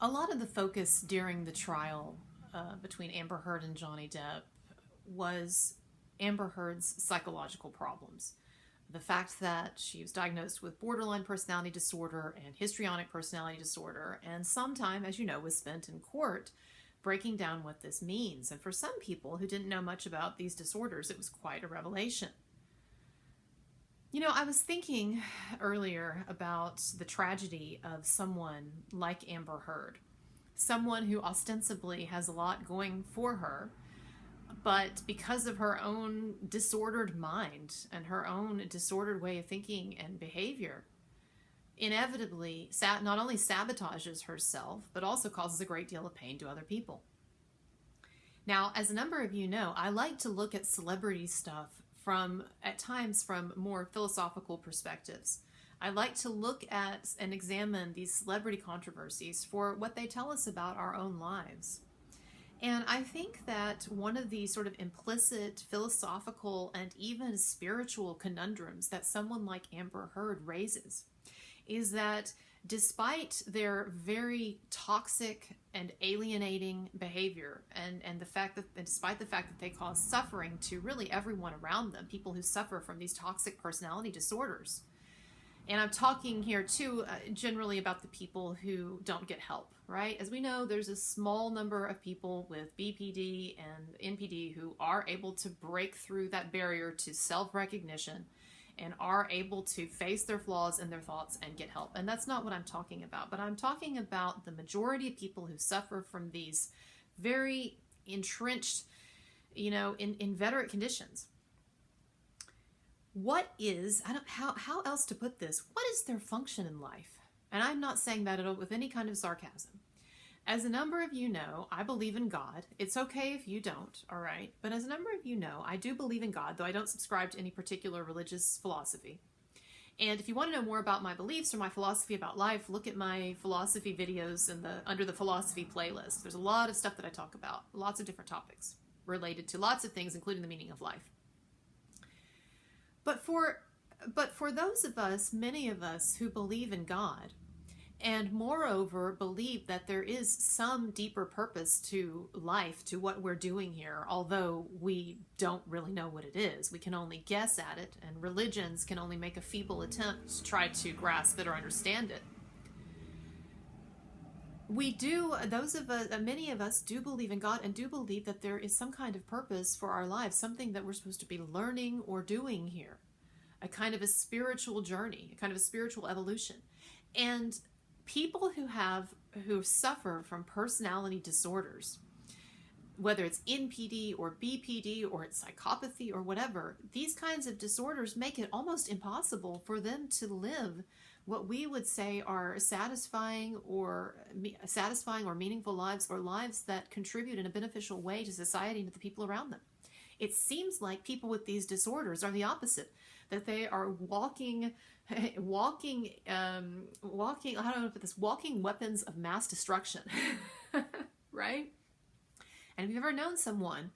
A lot of the focus during the trial between Amber Heard and Johnny Depp was Amber Heard's psychological problems. The fact that she was diagnosed with borderline personality disorder and histrionic personality disorder, and some time, as you know, was spent in court breaking down what this means. And for some people who didn't know much about these disorders, it was quite a revelation. You know, I was thinking earlier about the tragedy of someone like Amber Heard, someone who ostensibly has a lot going for her, but because of her own disordered mind and her own disordered way of thinking and behavior, inevitably not only sabotages herself, but also causes a great deal of pain to other people. Now, as a number of you know, I like to look at celebrity stuff at times from more philosophical perspectives. I like to look at and examine these celebrity controversies for what they tell us about our own lives. And I think that one of the sort of implicit philosophical and even spiritual conundrums that someone like Amber Heard raises is that despite their very toxic and alienating behavior and despite the fact that they cause suffering to really everyone around them, people who suffer from these toxic personality disorders, and I'm talking here too generally about the people who don't get help, right? As we know, there's a small number of people with BPD and NPD who are able to break through that barrier to self-recognition and are able to face their flaws and their thoughts and get help. And that's not what I'm talking about, but I'm talking about the majority of people who suffer from these very entrenched, inveterate conditions. How else to put this? What is their function in life? And I'm not saying that at all with any kind of sarcasm. As a number of you know, I believe in God. It's okay if you don't, all right? But as a number of you know, I do believe in God, though I don't subscribe to any particular religious philosophy. And if you want to know more about my beliefs or my philosophy about life, look at my philosophy videos under the philosophy playlist. There's a lot of stuff that I talk about, lots of different topics related to lots of things, including the meaning of life. But for those of us, many of us who believe in God, and moreover believe that there is some deeper purpose to life, to what we're doing here, although we don't really know what it is. We can only guess at it, and religions can only make a feeble attempt to try to grasp it or understand it. Many of us do believe in God and do believe that there is some kind of purpose for our lives, something that we're supposed to be learning or doing here, a kind of a spiritual journey, a kind of a spiritual evolution. And people who suffer from personality disorders, whether it's NPD or BPD or it's psychopathy or whatever, these kinds of disorders make it almost impossible for them to live what we would say are satisfying or meaningful lives, or lives that contribute in a beneficial way to society and to the people around them. It seems like people with these disorders are the opposite, that they are walking weapons of mass destruction, right? And if you've ever known someone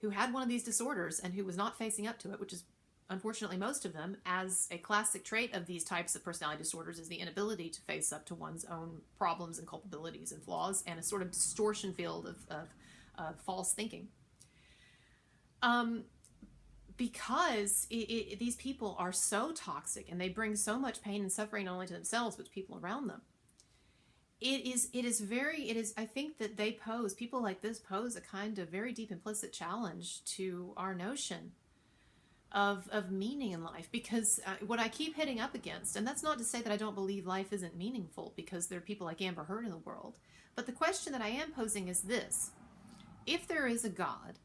who had one of these disorders and who was not facing up to it, which is unfortunately most of them, as a classic trait of these types of personality disorders is the inability to face up to one's own problems and culpabilities and flaws, and a sort of distortion field of false thinking. Because these people are so toxic and they bring so much pain and suffering not only to themselves but to people around them. I think that people like this pose a kind of very deep implicit challenge to our notion of meaning in life, because what I keep hitting up against, and that's not to say that I don't believe life isn't meaningful, because there are people like Amber Heard in the world, but the question that I am posing is this: if there is a God,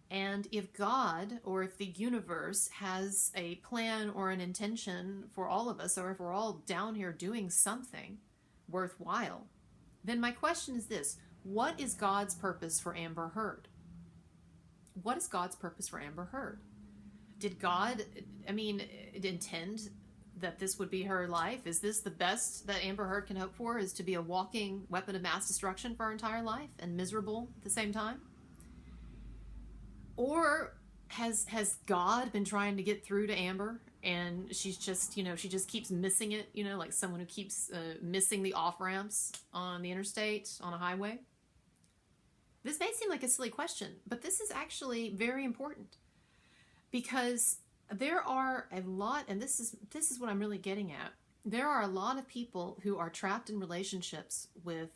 and if God, or if the universe has a plan or an intention for all of us, or if we're all down here doing something worthwhile, then my question is this: what is God's purpose for Amber Heard? What is God's purpose for Amber Heard? Did God, intend that this would be her life? Is this the best that Amber Heard can hope for, is to be a walking weapon of mass destruction for her entire life and miserable at the same time? Or has God been trying to get through to Amber And she's just, she just keeps missing it, like someone who keeps missing the off ramps on the interstate, on a highway. This may seem like a silly question, but this is actually very important, because there are a lot, and this is what I'm really getting at. There are a lot of people who are trapped in relationships with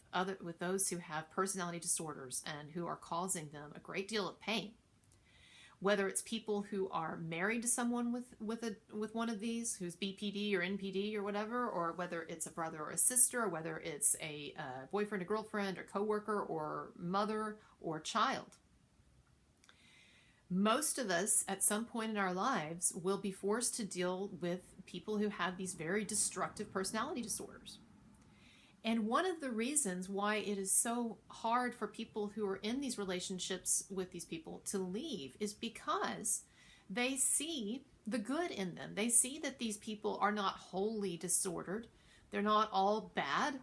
those who have personality disorders and who are causing them a great deal of pain. Whether it's people who are married to someone with one of these, who's BPD or NPD or whatever, or whether it's a brother or a sister, or whether it's a boyfriend or girlfriend or coworker or mother or child. Most of us at some point in our lives will be forced to deal with people who have these very destructive personality disorders. And one of the reasons why it is so hard for people who are in these relationships with these people to leave is because they see the good in them. They see that these people are not wholly disordered. They're not all bad.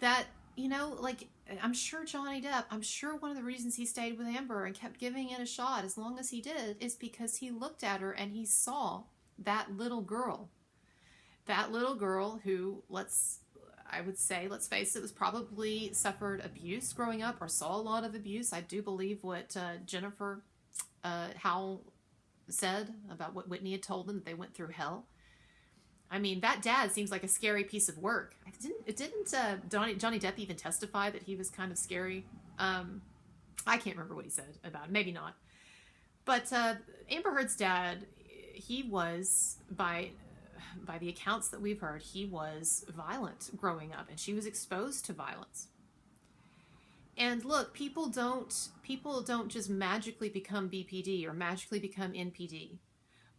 That, like, I'm sure Johnny Depp, I'm sure one of the reasons he stayed with Amber and kept giving it a shot as long as he did is because he looked at her and he saw that little girl. That little girl who, let's face it, was probably suffered abuse growing up or saw a lot of abuse. I do believe what Jennifer Howell said about what Whitney had told them, that they went through hell. I mean, that dad seems like a scary piece of work. Didn't Johnny Depp even testify that he was kind of scary? I can't remember what he said about it. Maybe not. But Amber Heard's dad, he was, by the accounts that we've heard, he was violent growing up, and she was exposed to violence. And look, people don't just magically become BPD or magically become NPD.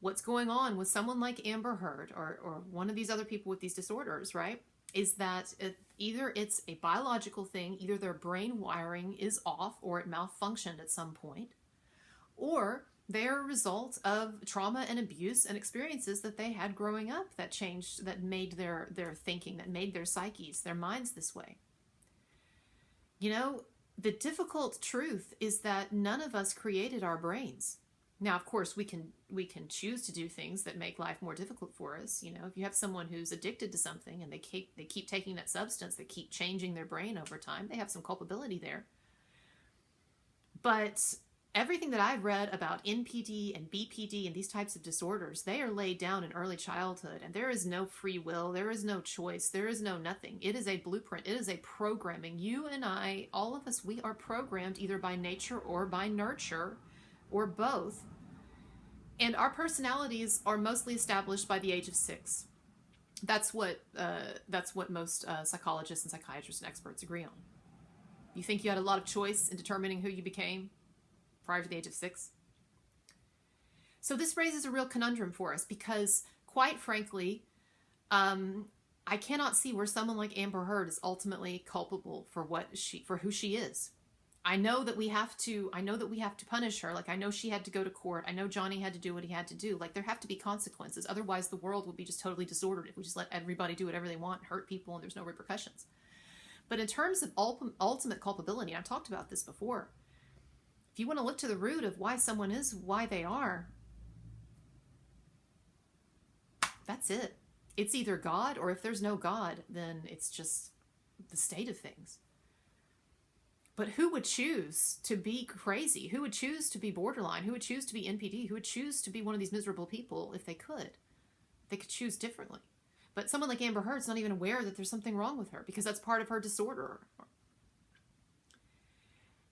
What's going on with someone like Amber Heard or one of these other people with these disorders, right, is that either it's a biological thing, either their brain wiring is off or it malfunctioned at some point, or they're a result of trauma and abuse and experiences that they had growing up that changed, that made their thinking, that made their psyches, their minds this way. The difficult truth is that none of us created our brains. Now, of course, we can choose to do things that make life more difficult for us. If you have someone who's addicted to something and they keep taking that substance, they keep changing their brain over time, they have some culpability there. But everything that I've read about NPD and BPD and these types of disorders, they are laid down in early childhood, and there is no free will, there is no choice, there is no nothing. It is a blueprint, it is a programming. You and I, all of us, we are programmed either by nature or by nurture, or both. And our personalities are mostly established by the age of 6. That's what most psychologists and psychiatrists and experts agree on. You think you had a lot of choice in determining who you became prior to the age of 6? So this raises a real conundrum for us because, quite frankly, I cannot see where someone like Amber Heard is ultimately culpable for who she is. I know that we have to punish her. Like, I know she had to go to court. I know Johnny had to do what he had to do. Like, there have to be consequences. Otherwise, the world would be just totally disordered if we just let everybody do whatever they want, hurt people, and there's no repercussions. But in terms of ultimate culpability, I've talked about this before. If you want to look to the root of why someone is why they are, that's it. It's either God, or if there's no God, then it's just the state of things. But who would choose to be crazy? Who would choose to be borderline? Who would choose to be NPD? Who would choose to be one of these miserable people if they could? They could choose differently. But someone like Amber Heard's not even aware that there's something wrong with her because that's part of her disorder.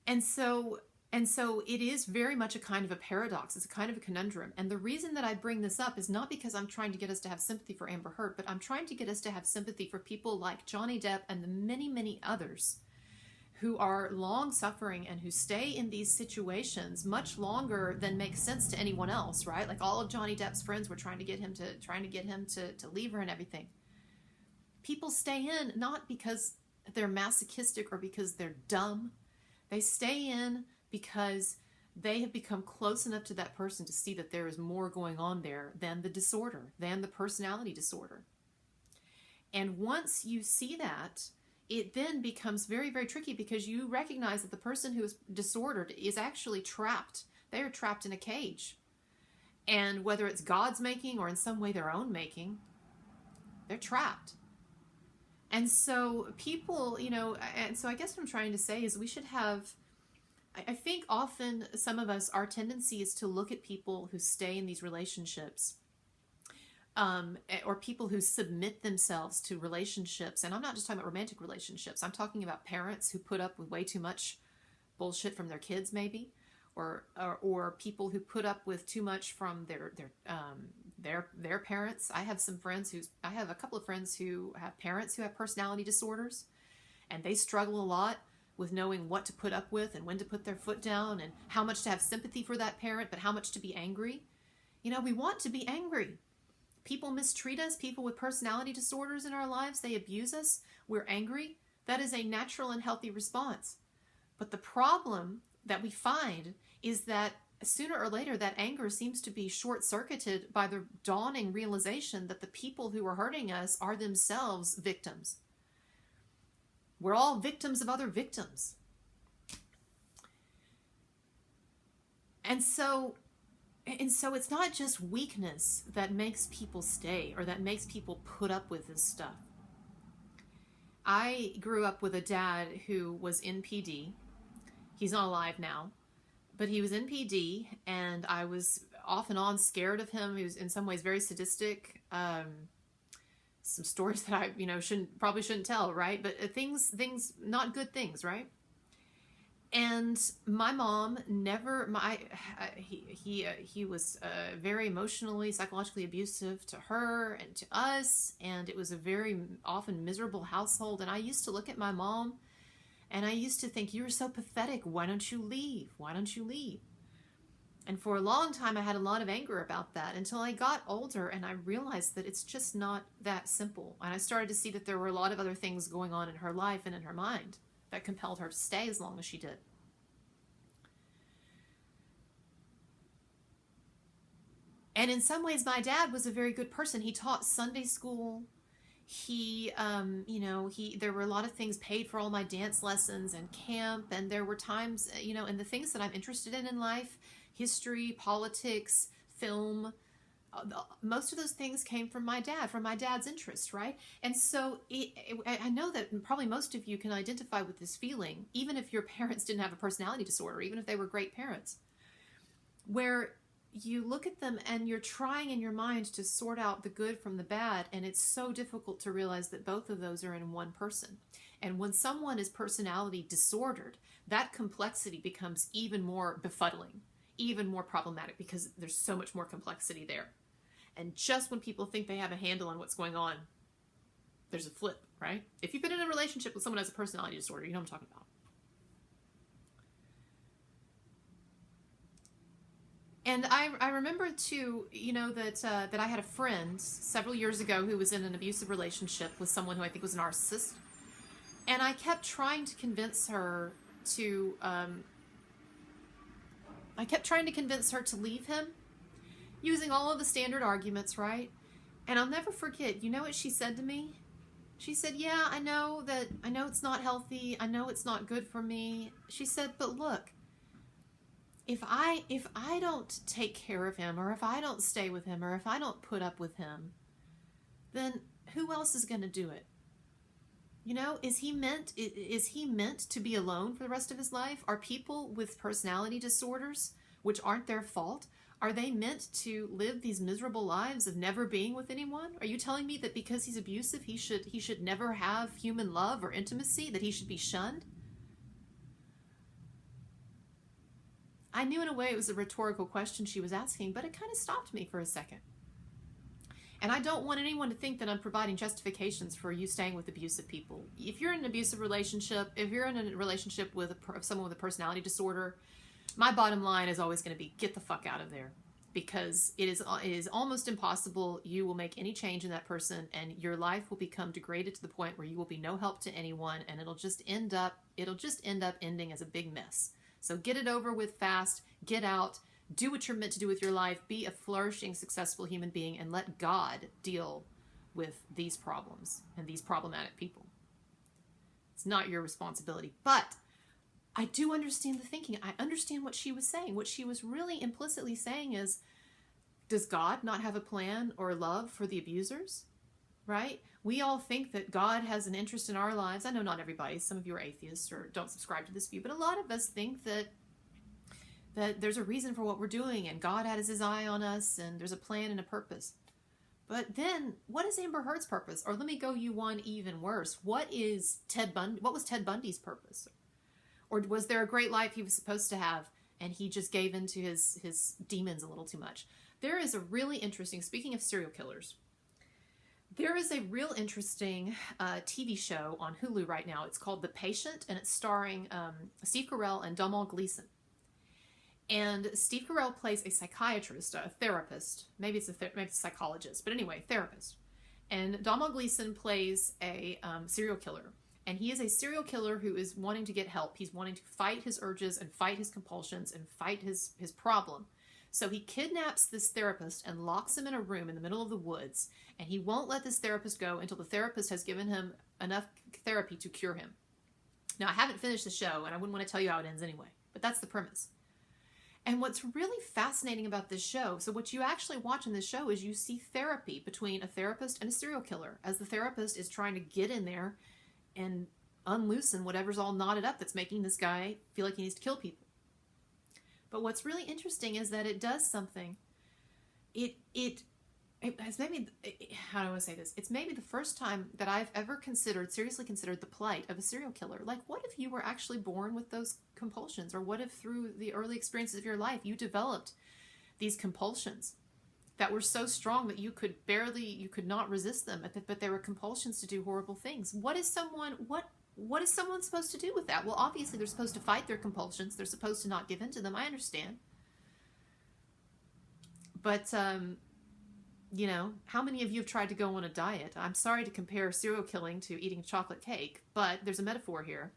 And so it is very much a kind of a paradox. It's a kind of a conundrum. And the reason that I bring this up is not because I'm trying to get us to have sympathy for Amber Heard, but I'm trying to get us to have sympathy for people like Johnny Depp and the many, many others who are long suffering and who stay in these situations much longer than makes sense to anyone else, right? Like, all of Johnny Depp's friends were trying to get him to leave her and everything. People stay in not because they're masochistic or because they're dumb. They stay in because they have become close enough to that person to see that there is more going on there than the disorder, than the personality disorder. And once you see that, it then becomes very, very tricky because you recognize that the person who is disordered is actually trapped. They are trapped in a cage. And whether it's God's making or in some way their own making, they're trapped. And so people, and so I guess what I'm trying to say is we should have, I think often some of us, our tendency is to look at people who stay in these relationships, or people who submit themselves to relationships. And I'm not just talking about romantic relationships. I'm talking about parents who put up with way too much bullshit from their kids, maybe, or people who put up with too much from their parents. I have a couple of friends who have parents who have personality disorders, and they struggle a lot with knowing what to put up with and when to put their foot down and how much to have sympathy for that parent, but how much to be angry. We want to be angry. People mistreat us. People with personality disorders in our lives, they abuse us. We're angry. That is a natural and healthy response. But the problem that we find is that sooner or later that anger seems to be short-circuited by the dawning realization that the people who are hurting us are themselves victims. We're all victims of other victims. And so it's not just weakness that makes people stay or that makes people put up with this stuff. I grew up with a dad who was in PD. He's not alive now, but he was in PD, and I was off and on scared of him. He was in some ways very sadistic. Some stories that I, probably shouldn't tell, right? But things, not good things, right? And my mom never, he was very emotionally, psychologically abusive to her and to us, and it was a very often miserable household. And I used to look at my mom, and I used to think, you're so pathetic. Why don't you leave? Why don't you leave? And for a long time, I had a lot of anger about that until I got older and I realized that it's just not that simple. And I started to see that there were a lot of other things going on in her life and in her mind that compelled her to stay as long as she did. And in some ways, my dad was a very good person. He taught Sunday school. There were a lot of things paid for all my dance lessons and camp. And there were times, and the things that I'm interested in life, history, politics, film, most of those things came from my dad's interest, right? And so I know that probably most of you can identify with this feeling, even if your parents didn't have a personality disorder, even if they were great parents, where you look at them and you're trying in your mind to sort out the good from the bad, and it's so difficult to realize that both of those are in one person. And when someone is personality disordered, that complexity becomes even more befuddling, even more problematic, because there's so much more complexity there. And just when people think they have a handle on what's going on, there's a flip, right? If you've been in a relationship with someone who has a personality disorder, you know what I'm talking about. And I remember too, that I had a friend several years ago who was in an abusive relationship with someone who I think was a narcissist. And I kept trying to convince her to, leave him, using all of the standard arguments, right? And I'll never forget, you know what she said to me? She said, yeah, I know it's not healthy. I know it's not good for me. She said, but look, if I don't take care of him, or if I don't stay with him, or if I don't put up with him, then who else is going to do it? Is he meant to be alone for the rest of his life? Are people with personality disorders, which aren't their fault, are they meant to live these miserable lives of never being with anyone? Are you telling me that because he's abusive, he should never have human love or intimacy, that he should be shunned? I knew in a way it was a rhetorical question she was asking, but it kind of stopped me for a second. And I don't want anyone to think that I'm providing justifications for you staying with abusive people. If you're in an abusive relationship, if you're in a relationship with someone with a personality disorder, my bottom line is always going to be, get the fuck out of there. Because it is almost impossible you will make any change in that person, and your life will become degraded to the point where you will be no help to anyone, and it'll just end up ending as a big mess. So get it over with fast, get out, do what you're meant to do with your life, be a flourishing, successful human being, and let God deal with these problems and these problematic people. It's not your responsibility. But I do understand the thinking. I understand what she was saying. What she was really implicitly saying is, Does God not have a plan or love for the abusers? Right? We all think that God has an interest in our lives. I know not everybody. Some of you are atheists or don't subscribe to this view, but a lot of us think that there's a reason for what we're doing, and God has his eye on us, and there's a plan and a purpose. But then, what is Amber Heard's purpose? Or let me go you one even worse. What was Ted Bundy's purpose? Or was there a great life he was supposed to have, and he just gave into his demons a little too much? There is a really interesting, speaking of serial killers, there is a real interesting TV show on Hulu right now. It's called The Patient, and it's starring Steve Carell and Domhnall Gleeson. And Steve Carell plays a psychiatrist, a therapist. Maybe it's a psychologist, but anyway, therapist. And Domhnall Gleeson plays a serial killer. And he is a serial killer who is wanting to get help. He's wanting to fight his urges and fight his compulsions and fight his problem. So he kidnaps this therapist and locks him in a room in the middle of the woods. And he won't let this therapist go until the therapist has given him enough therapy to cure him. Now, I haven't finished the show, and I wouldn't want to tell you how it ends anyway. But that's the premise. And what's really fascinating about this show, so what you actually watch in this show is you see therapy between a therapist and a serial killer, as the therapist is trying to get in there and unloosen whatever's all knotted up that's making this guy feel like he needs to kill people. But what's really interesting is that it does something. It has maybe, how do I say this? It's maybe the first time that I've ever seriously considered the plight of a serial killer. Like, what if you were actually born with those compulsions? Or what if through the early experiences of your life, you developed these compulsions that were so strong that you could not resist them, but there were compulsions to do horrible things? What is someone supposed to do with that? Well, obviously they're supposed to fight their compulsions. They're supposed to not give in to them. I understand. But, how many of you have tried to go on a diet? I'm sorry to compare serial killing to eating chocolate cake, but there's a metaphor here.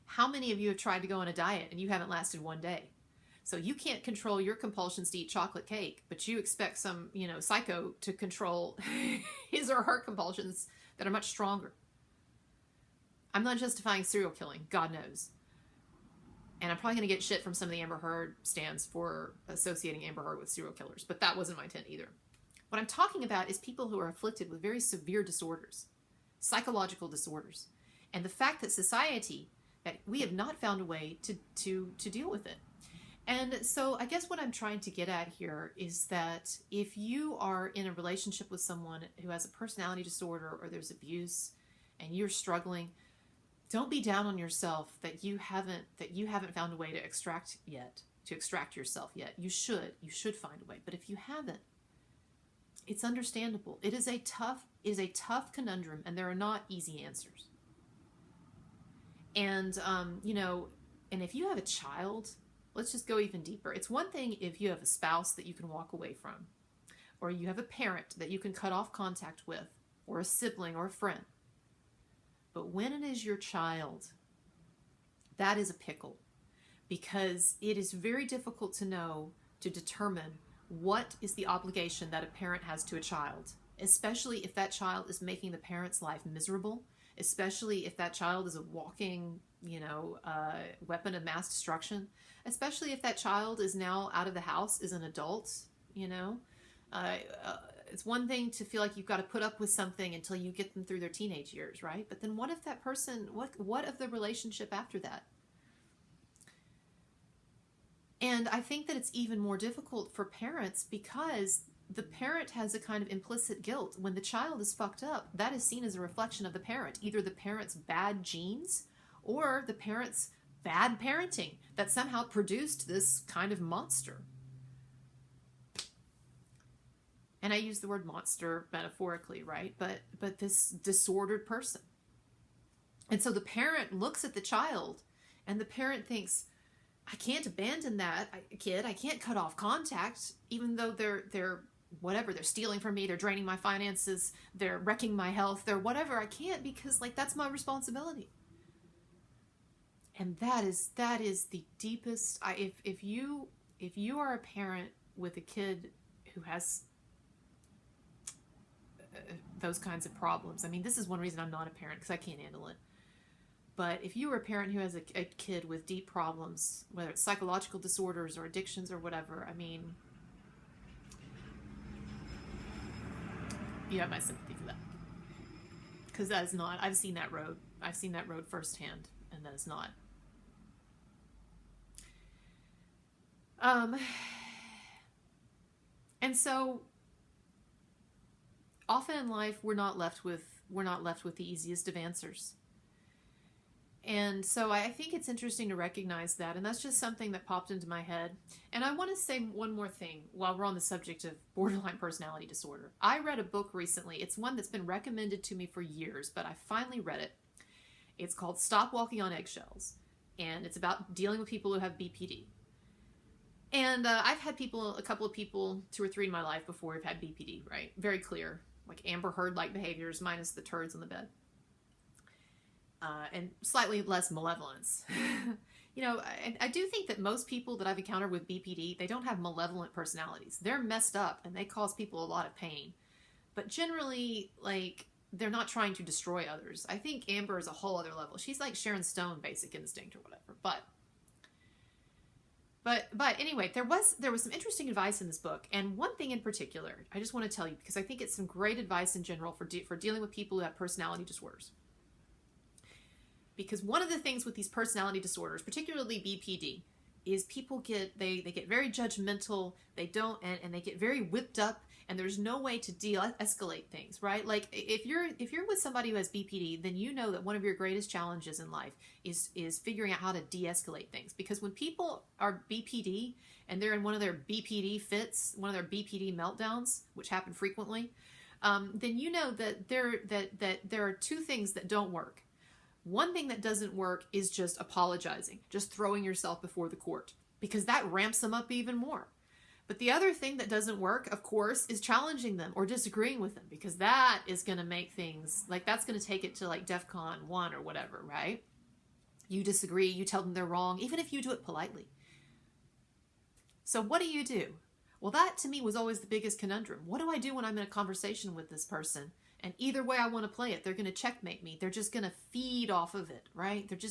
How many of you have tried to go on a diet and you haven't lasted one day? So you can't control your compulsions to eat chocolate cake, but you expect some, psycho to control his or her compulsions that are much stronger. I'm not justifying serial killing, God knows. And I'm probably going to get shit from some of the Amber Heard stands for associating Amber Heard with serial killers, but that wasn't my intent either. What I'm talking about is people who are afflicted with very severe disorders, psychological disorders, and the fact that society, that we have not found a way to deal with it. And so I guess what I'm trying to get at here is that if you are in a relationship with someone who has a personality disorder or there's abuse and you're struggling, don't be down on yourself that you haven't found a way to extract yourself yet. You should find a way. But if you haven't, it's understandable. It is a tough conundrum, and there are not easy answers. And and if you have a child, let's just go even deeper. It's one thing if you have a spouse that you can walk away from, or you have a parent that you can cut off contact with, or a sibling or a friend. But when it is your child, that is a pickle, because it is very difficult to determine what is the obligation that a parent has to a child, especially if that child is making the parent's life miserable, especially if that child is a walking, weapon of mass destruction, especially if that child is now out of the house, is an adult, it's one thing to feel like you've got to put up with something until you get them through their teenage years, right? But then what if that person, what of the relationship after that? And I think that it's even more difficult for parents because the parent has a kind of implicit guilt. When the child is fucked up, that is seen as a reflection of the parent, either the parent's bad genes or the parent's bad parenting that somehow produced this kind of monster. And I use the word monster metaphorically, right? But this disordered person. And so the parent looks at the child and the parent thinks, I can't abandon that kid. I can't cut off contact, even though they're stealing from me, they're draining my finances, they're wrecking my health, they're whatever. I can't, because that's my responsibility. And that is the deepest. If you are a parent with a kid who has those kinds of problems, this is one reason I'm not a parent, because I can't handle it. But if you are a parent who has a kid with deep problems, whether it's psychological disorders or addictions or whatever, you have my sympathy for that. Because that is not, I've seen that road. I've seen that road firsthand, and that is not. And so often in life we're not left with the easiest of answers. And so I think it's interesting to recognize that, and that's just something that popped into my head. And I want to say one more thing while we're on the subject of borderline personality disorder. I read a book recently. It's one that's been recommended to me for years, but I finally read it. It's called Stop Walking on Eggshells, and it's about dealing with people who have BPD. And I've had a couple of people, 2 or 3 in my life before who've had BPD, right? Very clear, like Amber Heard-like behaviors minus the turds on the bed. And slightly less malevolence. I do think that most people that I've encountered with BPD, they don't have malevolent personalities. They're messed up and they cause people a lot of pain. But generally, like, they're not trying to destroy others. I think Amber is a whole other level. She's like Sharon Stone, Basic Instinct or whatever. But anyway, there was some interesting advice in this book, and one thing in particular, I just want to tell you because I think it's some great advice in general for dealing with people who have personality disorders. Because one of the things with these personality disorders, particularly BPD, is people get very judgmental. They don't, and they get very whipped up, and there's no way to escalate things, right? Like if you're with somebody who has BPD, then you know that one of your greatest challenges in life is figuring out how to de-escalate things. Because when people are BPD and they're in one of their BPD fits, one of their BPD meltdowns, which happen frequently, then you know that there are 2 things that don't work. One thing that doesn't work is just apologizing, just throwing yourself before the court, because that ramps them up even more. But the other thing that doesn't work, of course, is challenging them or disagreeing with them, because that is going to make things, like, that's going to take it to like DEFCON 1 or whatever, right? You disagree, you tell them they're wrong, even if you do it politely. So what do? Well, that to me was always the biggest conundrum. What do I do when I'm in a conversation with this person? And either way I want to play it, they're going to checkmate me. They're just going to feed off of it, right? It's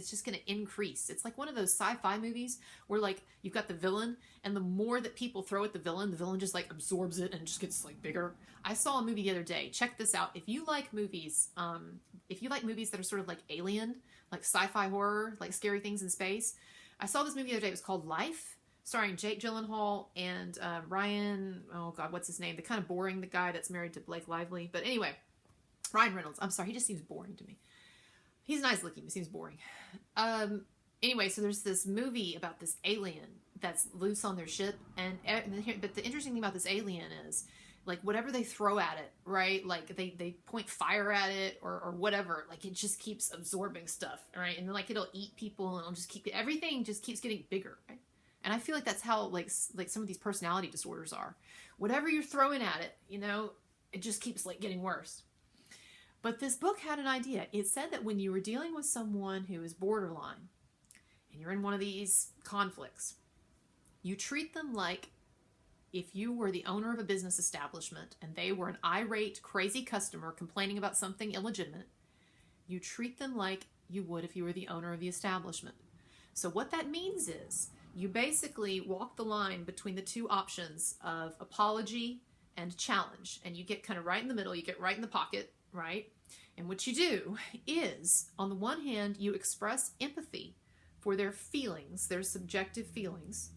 just going to increase. It's like one of those sci-fi movies where like you've got the villain, and the more that people throw at the villain just like absorbs it and just gets like bigger. I saw a movie the other day. Check this out. If you like movies that are sort of like Alien, like sci-fi horror, like scary things in space, I saw this movie the other day. It was called Life, starring Jake Gyllenhaal and Ryan, oh God, what's his name? The kind of boring, the guy that's married to Blake Lively. But anyway, Ryan Reynolds. I'm sorry, he just seems boring to me. He's nice looking, but seems boring. Anyway, so there's this movie about this alien that's loose on their ship. But the interesting thing about this alien is, like, whatever they throw at it, right? Like, they point fire at it or whatever. Like, it just keeps absorbing stuff, right? And then, like, it'll eat people, and everything just keeps getting bigger, right? And I feel like that's how like some of these personality disorders are. Whatever you're throwing at it, it just keeps like getting worse. But this book had an idea. It said that when you were dealing with someone who is borderline and you're in one of these conflicts, you treat them like if you were the owner of a business establishment and they were an irate, crazy customer complaining about something illegitimate. You treat them like you would if you were the owner of the establishment. So what that means is, you basically walk the line between the 2 options of apology and challenge. And you get kind of right in the middle. You get right in the pocket, right? And what you do is, on the one hand, you express empathy for their feelings, their subjective feelings.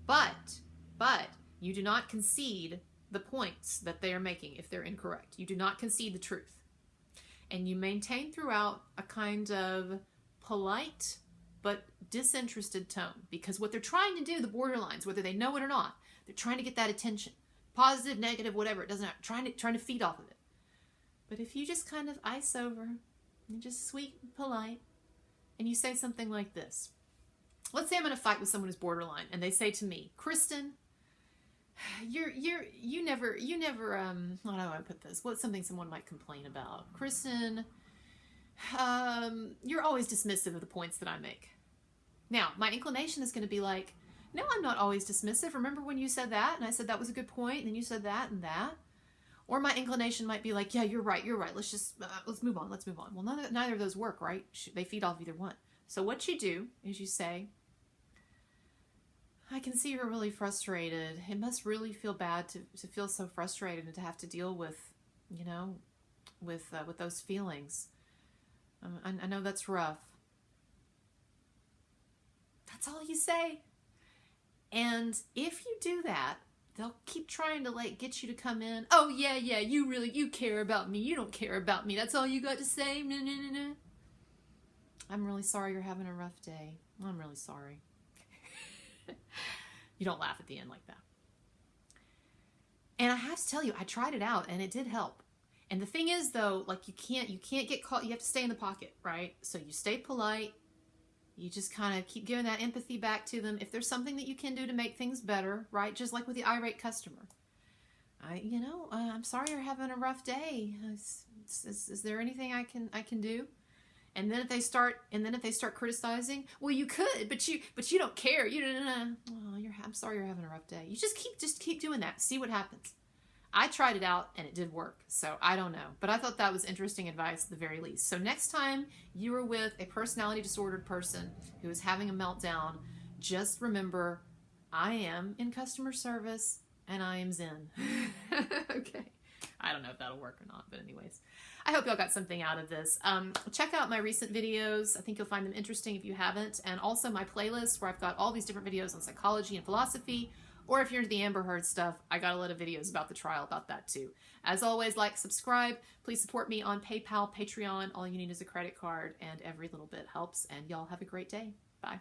But you do not concede the points that they are making if they're incorrect. You do not concede the truth. And you maintain throughout a kind of polite but disinterested tone, because what they're trying to do, the borderlines, whether they know it or not, they're trying to get that attention, positive, negative, whatever, it doesn't matter, trying to feed off of it. But if you just kind of ice over, and just sweet and polite, and you say something like this. Let's say I'm in a fight with someone who's borderline, and they say to me, Kristen, you never, how do I put this? What's something someone might complain about? Kristen, you're always dismissive of the points that I make. Now, my inclination is going to be like, no, I'm not always dismissive. Remember when you said that? And I said that was a good point. And then you said that and that. Or my inclination might be like, yeah, you're right. Let's move on. Well, neither of those work, right? They feed off either one. So what you do is you say, I can see you're really frustrated. It must really feel bad to feel so frustrated and to have to deal with you know, with those feelings. I know that's rough. That's all you say. And if you do that, they'll keep trying to like get you to come in. Oh yeah, you care about me. You don't care about me. That's all you got to say. No, no, no, no. I'm really sorry you're having a rough day. I'm really sorry. You don't laugh at the end like that. And I have to tell you, I tried it out and it did help. And the thing is though, like you can't get caught. You have to stay in the pocket, right? So you stay polite. You just kind of keep giving that empathy back to them. If there's something that you can do to make things better, right? Just like with the irate customer. I'm sorry you're having a rough day. Is there anything I can do? And then if they start criticizing, well, you could, but you don't care. I'm sorry you're having a rough day. You just keep doing that. See what happens. I tried it out and it did work. So I don't know, but I thought that was interesting advice at the very least. So next time you are with a personality disordered person who is having a meltdown, just remember, I am in customer service and I am Zen. Okay. I don't know if that'll work or not, but anyways, I hope y'all got something out of this. Check out my recent videos. I think you'll find them interesting if you haven't. And also my playlist where I've got all these different videos on psychology and philosophy. Or if you're into the Amber Heard stuff, I got a lot of videos about the trial about that too. As always, like, subscribe. Please support me on PayPal, Patreon. All you need is a credit card and every little bit helps. And y'all have a great day. Bye.